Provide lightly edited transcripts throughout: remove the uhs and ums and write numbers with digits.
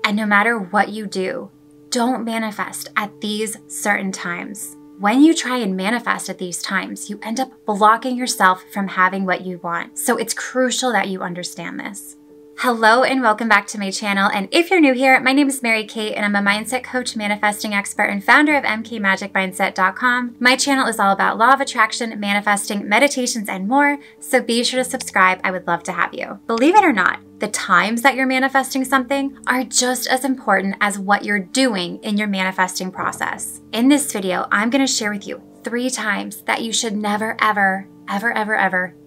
And no matter what you do, don't manifest at these certain times. When you try and manifest at these times, you end up blocking yourself from having what you want. So it's crucial that you understand this. Hello and welcome back to my channel. And if you're new here, my name is Mary Kate and I'm a mindset coach, manifesting expert, and founder of mkmagicmindset.com. My channel is all about law of attraction, manifesting, meditations, and more. So be sure to subscribe. I would love to have you. Believe it or not, the times that you're manifesting something are just as important as what you're doing in your manifesting process. In this video, I'm going to share with you 3 times that you should never, ever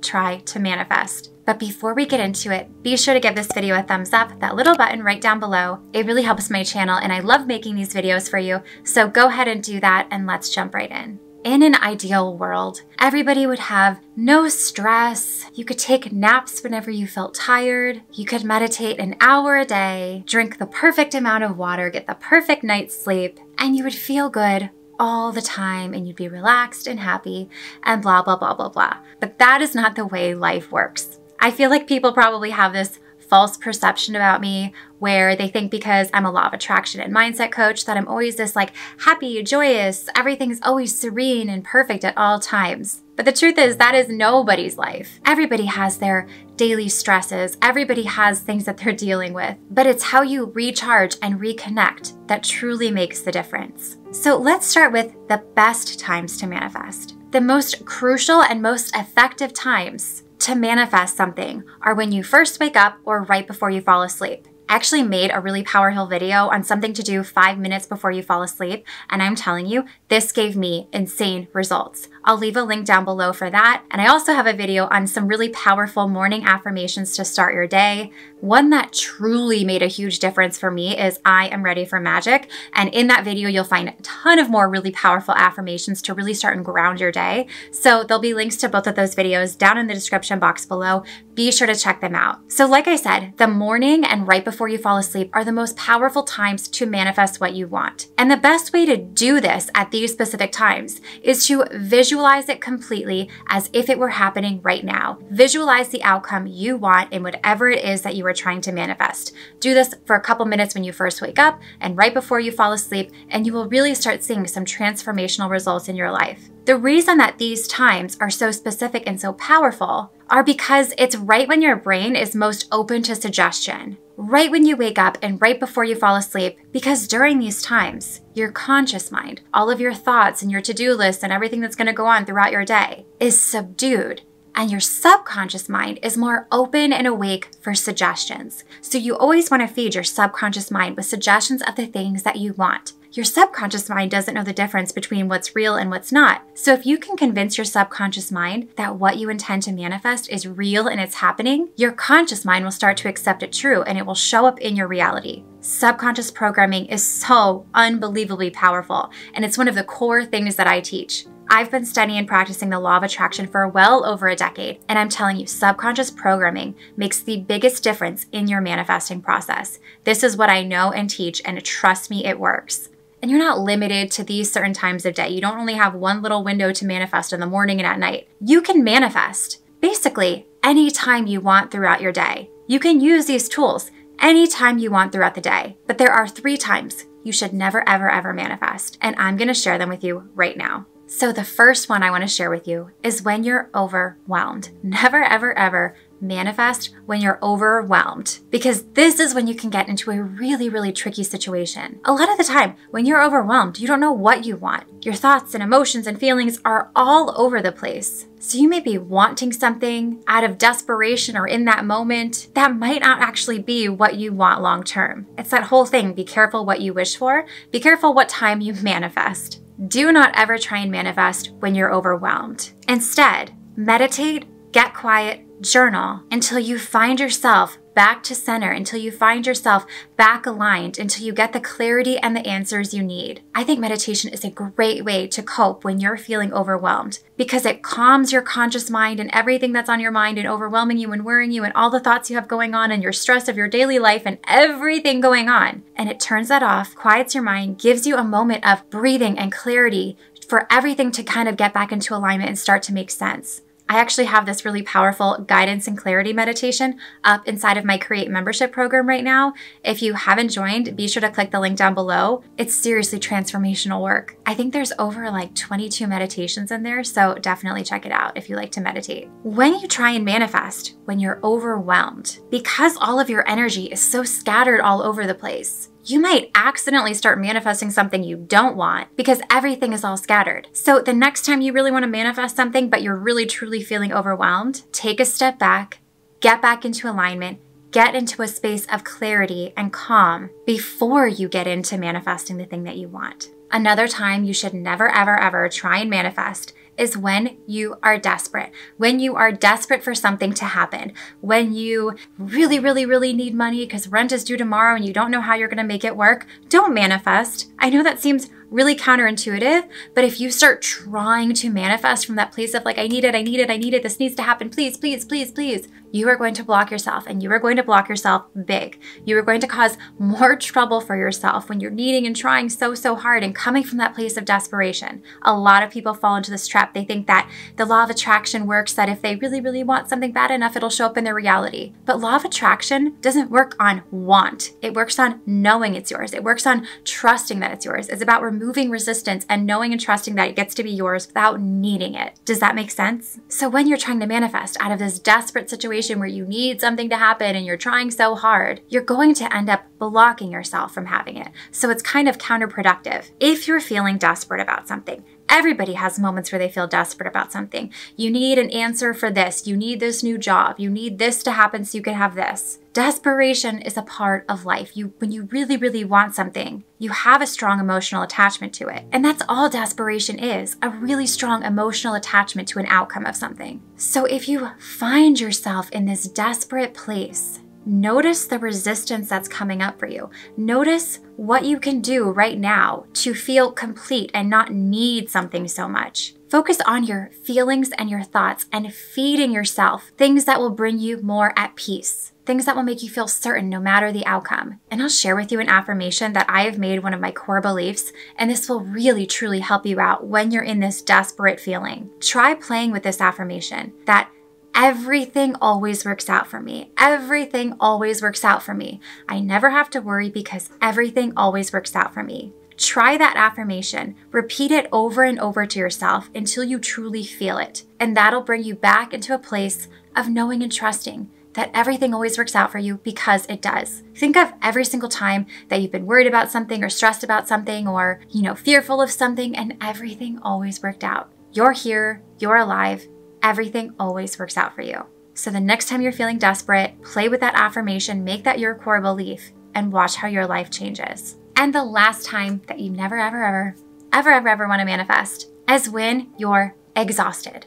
try to manifest. But before we get into it, be sure to give this video a thumbs up, that little button right down below. It really helps my channel and I love making these videos for you. So go ahead and do that and let's jump right in. In an ideal world, everybody would have no stress. You could take naps whenever you felt tired. You could meditate an hour a day, drink the perfect amount of water, get the perfect night's sleep, and you would feel good all the time and you'd be relaxed and happy and blah, blah, blah, blah, blah. But that is not the way life works. I feel like people probably have this false perception about me where they think because I'm a law of attraction and mindset coach that I'm always this like happy, joyous, everything's always serene and perfect at all times. But the truth is that is nobody's life. Everybody has their daily stresses. Everybody has things that they're dealing with, but it's how you recharge and reconnect that truly makes the difference. So let's start with the best times to manifest. The most crucial and most effective times to manifest something are when you first wake up or right before you fall asleep. I actually made a really powerful video on something to do 5 minutes before you fall asleep, and I'm telling you, this gave me insane results. I'll leave a link down below for that. And I also have a video on some really powerful morning affirmations to start your day. One that truly made a huge difference for me is I am ready for magic. And in that video, you'll find a ton of more really powerful affirmations to really start and ground your day. So there'll be links to both of those videos down in the description box below. Be sure to check them out. So like I said, the morning and right before you fall asleep are the most powerful times to manifest what you want. And the best way to do this at these specific times is to visualize it completely as if it were happening right now. Visualize the outcome you want in whatever it is that you are trying to manifest. Do this for a couple minutes when you first wake up and right before you fall asleep, and you will really start seeing some transformational results in your life. The reason that these times are so specific and so powerful are because it's right when your brain is most open to suggestion. Right when you wake up and right before you fall asleep, because during these times, your conscious mind, all of your thoughts and your to-do list and everything that's going to go on throughout your day is subdued. And your subconscious mind is more open and awake for suggestions. So you always want to feed your subconscious mind with suggestions of the things that you want. Your subconscious mind doesn't know the difference between what's real and what's not. So if you can convince your subconscious mind that what you intend to manifest is real and it's happening, your conscious mind will start to accept it true and it will show up in your reality. Subconscious programming is so unbelievably powerful, and it's one of the core things that I teach. I've been studying and practicing the law of attraction for well over a decade, and I'm telling you, subconscious programming makes the biggest difference in your manifesting process. This is what I know and teach, and trust me, it works. And you're not limited to these certain times of day. You don't only have one little window to manifest in the morning and at night. You can manifest basically any time you want throughout your day. You can use these tools anytime you want throughout the day. But there are 3 times you should never, ever manifest. And I'm going to share them with you right now. So the first one I want to share with you is when you're overwhelmed. Never, ever manifest when you're overwhelmed, because this is when you can get into a really tricky situation. A lot of the time, when you're overwhelmed, you don't know what you want. Your thoughts and emotions and feelings are all over the place. So you may be wanting something out of desperation or in that moment that might not actually be what you want long term. It's that whole thing, be careful what you wish for, be careful what time you manifest. Do not ever try and manifest when you're overwhelmed. Instead, meditate, get quiet, journal until you find yourself back to center, until you find yourself back aligned, until you get the clarity and the answers you need. I think meditation is a great way to cope when you're feeling overwhelmed because it calms your conscious mind and everything that's on your mind and overwhelming you and worrying you and all the thoughts you have going on and your stress of your daily life and everything going on. And it turns that off, quiets your mind, gives you a moment of breathing and clarity for everything to kind of get back into alignment and start to make sense. I actually have this really powerful guidance and clarity meditation up inside of my Create membership program right now. If you haven't joined, be sure to click the link down below. It's seriously transformational work. I think there's over like 22 meditations in there, so definitely check it out if you like to meditate. When you try and manifest, when you're overwhelmed, because all of your energy is so scattered all over the place, you might accidentally start manifesting something you don't want because everything is all scattered. So the next time you really want to manifest something, but you're really truly feeling overwhelmed, take a step back, get back into alignment, get into a space of clarity and calm before you get into manifesting the thing that you want. Another time you should never, ever, ever try and manifest is when you are desperate. When you are desperate for something to happen. When you really, really, really need money because rent is due tomorrow and you don't know how you're going to make it work. Don't manifest. I know that seems really counterintuitive, but if you start trying to manifest from that place of like, I need it, I need it, I need it, this needs to happen, please, please, please, please, you are going to block yourself, and you are going to block yourself big. You are going to cause more trouble for yourself when you're needing and trying so, so hard and coming from that place of desperation. A lot of people fall into this trap. They think that the law of attraction works, that if they really, really want something bad enough, it'll show up in their reality. But law of attraction doesn't work on want. It works on knowing it's yours. It works on trusting that it's yours. It's about removing resistance and knowing and trusting that it gets to be yours without needing it. Does that make sense? So when you're trying to manifest out of this desperate situation where you need something to happen and you're trying so hard, you're going to end up blocking yourself from having it. So it's kind of counterproductive. If you're feeling desperate about something, everybody has moments where they feel desperate about something. You need an answer for this. You need this new job. You need this to happen so you can have this. Desperation is a part of life. When you really, really want something, you have a strong emotional attachment to it. And that's all desperation is, a really strong emotional attachment to an outcome of something. So if you find yourself in this desperate place, notice the resistance that's coming up for you. Notice what you can do right now to feel complete and not need something so much. Focus on your feelings and your thoughts and feeding yourself things that will bring you more at peace, things that will make you feel certain no matter the outcome. And I'll share with you an affirmation that I have made one of my core beliefs, and this will really truly help you out when you're in this desperate feeling. Try playing with this affirmation that everything always works out for me. Everything always works out for me. I never have to worry because everything always works out for me. Try that affirmation. Repeat it over and over to yourself until you truly feel it. And that'll bring you back into a place of knowing and trusting that everything always works out for you because it does. Think of every single time that you've been worried about something or stressed about something or, fearful of something, and everything always worked out. You're here, you're alive, everything always works out for you. So the next time you're feeling desperate, play with that affirmation, make that your core belief, and watch how your life changes. And the last time that you never, ever, ever, ever, ever, ever want to manifest is when you're exhausted.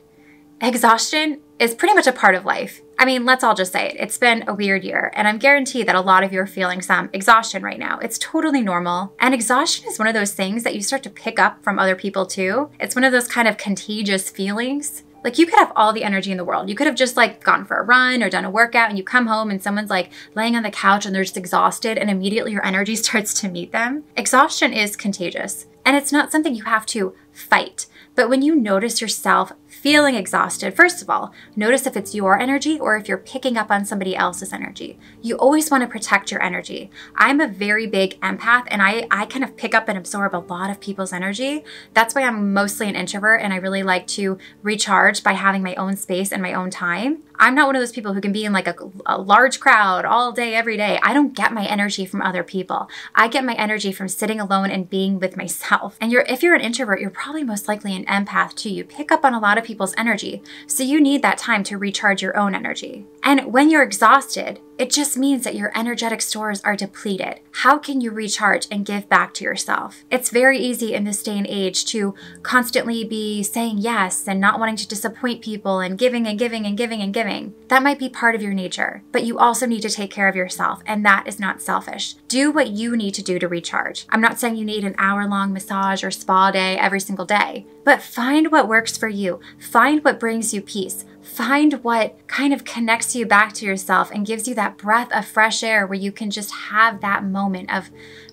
Exhaustion is pretty much a part of life. I mean, let's all just say it. It's been a weird year, and I'm guaranteed that a lot of you are feeling some exhaustion right now. It's totally normal. And exhaustion is one of those things that you start to pick up from other people too. It's one of those kind of contagious feelings. Like, you could have all the energy in the world. You could have just like gone for a run or done a workout, and you come home and someone's like laying on the couch and they're just exhausted, and immediately your energy starts to meet them. Exhaustion is contagious, and it's not something you have to fight. But when you notice yourself feeling exhausted, first of all, notice if it's your energy or if you're picking up on somebody else's energy. You always want to protect your energy. I'm a very big empath, and I kind of pick up and absorb a lot of people's energy. That's why I'm mostly an introvert, and I really like to recharge by having my own space and my own time. I'm not one of those people who can be in like a large crowd all day, every day. I don't get my energy from other people. I get my energy from sitting alone and being with myself. And if you're an introvert, you're probably most likely an empath too. You pick up on a lot of people's energy. So you need that time to recharge your own energy. And when you're exhausted, it just means that your energetic stores are depleted. How can you recharge and give back to yourself? It's very easy in this day and age to constantly be saying yes and not wanting to disappoint people and giving and giving and giving and giving. That might be part of your nature, but you also need to take care of yourself, and that is not selfish. Do what you need to do to recharge. I'm not saying you need an hour-long massage or spa day every single day, but find what works for you. Find what brings you peace. Find what kind of connects you back to yourself and gives you that breath of fresh air where you can just have that moment of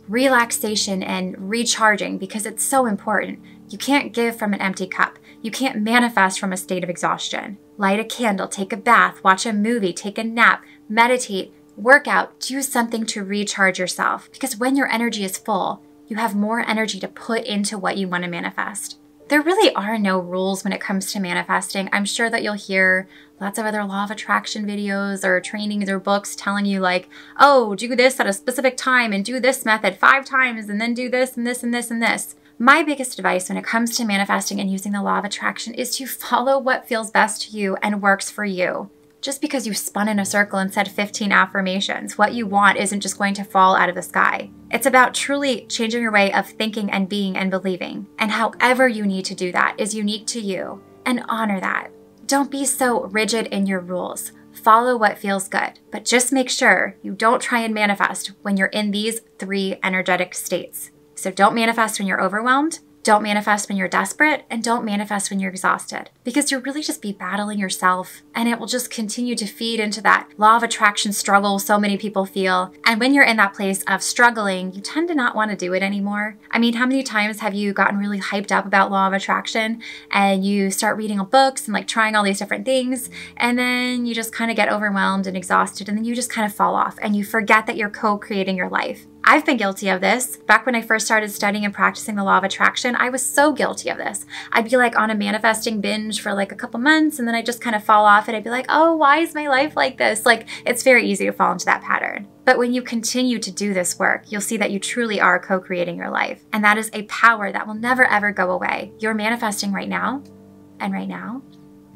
relaxation and recharging, because it's so important. You can't give from an empty cup. You can't manifest from a state of exhaustion. Light a candle, take a bath, watch a movie, take a nap, meditate, work out, do something to recharge yourself. Because when your energy is full, you have more energy to put into what you want to manifest. There really are no rules when it comes to manifesting. I'm sure that you'll hear lots of other law of attraction videos or trainings or books telling you like, oh, do this at a specific time and do this method 5 times and then do this and this and this and this. My biggest advice when it comes to manifesting and using the law of attraction is to follow what feels best to you and works for you. Just because you spun in a circle and said 15 affirmations, what you want isn't just going to fall out of the sky. It's about truly changing your way of thinking and being and believing. And however you need to do that is unique to you, and honor that. Don't be so rigid in your rules. Follow what feels good, but just make sure you don't try and manifest when you're in these 3 energetic states. So don't manifest when you're overwhelmed, don't manifest when you're desperate, and don't manifest when you're exhausted, because you'll really just be battling yourself, and it will just continue to feed into that law of attraction struggle so many people feel. And when you're in that place of struggling, you tend to not want to do it anymore. I mean, how many times have you gotten really hyped up about law of attraction and you start reading books and like trying all these different things, and then you just kind of get overwhelmed and exhausted, and then you just kind of fall off and you forget that you're co-creating your life. I've been guilty of this. Back when I first started studying and practicing the law of attraction, I was so guilty of this. I'd be like on a manifesting binge for like a couple months, and then I'd just kind of fall off and I'd be like, oh, why is my life like this? Like, it's very easy to fall into that pattern. But when you continue to do this work, you'll see that you truly are co-creating your life. And that is a power that will never ever go away. You're manifesting right now, and right now,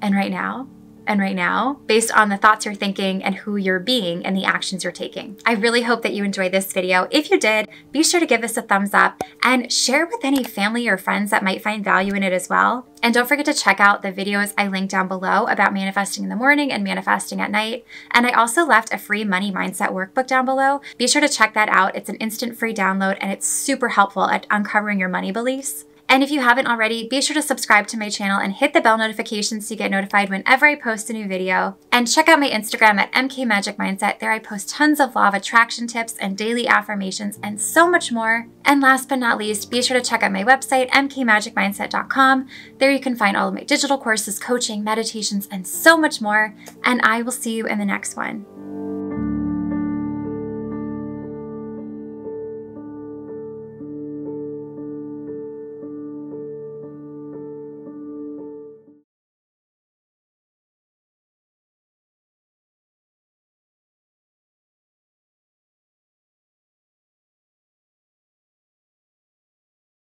and right now, and right now, based on the thoughts you're thinking and who you're being and the actions you're taking. I really hope that you enjoyed this video. If you did, be sure to give this a thumbs up and share with any family or friends that might find value in it as well. And don't forget to check out the videos I linked down below about manifesting in the morning and manifesting at night. And I also left a free money mindset workbook down below. Be sure to check that out. It's an instant free download, and it's super helpful at uncovering your money beliefs. And if you haven't already, be sure to subscribe to my channel and hit the bell notifications to get notified whenever I post a new video. And check out my Instagram at mkmagicmindset. There I post tons of law of attraction tips and daily affirmations and so much more. And last but not least, be sure to check out my website, mkmagicmindset.com. There you can find all of my digital courses, coaching, meditations, and so much more. And I will see you in the next one.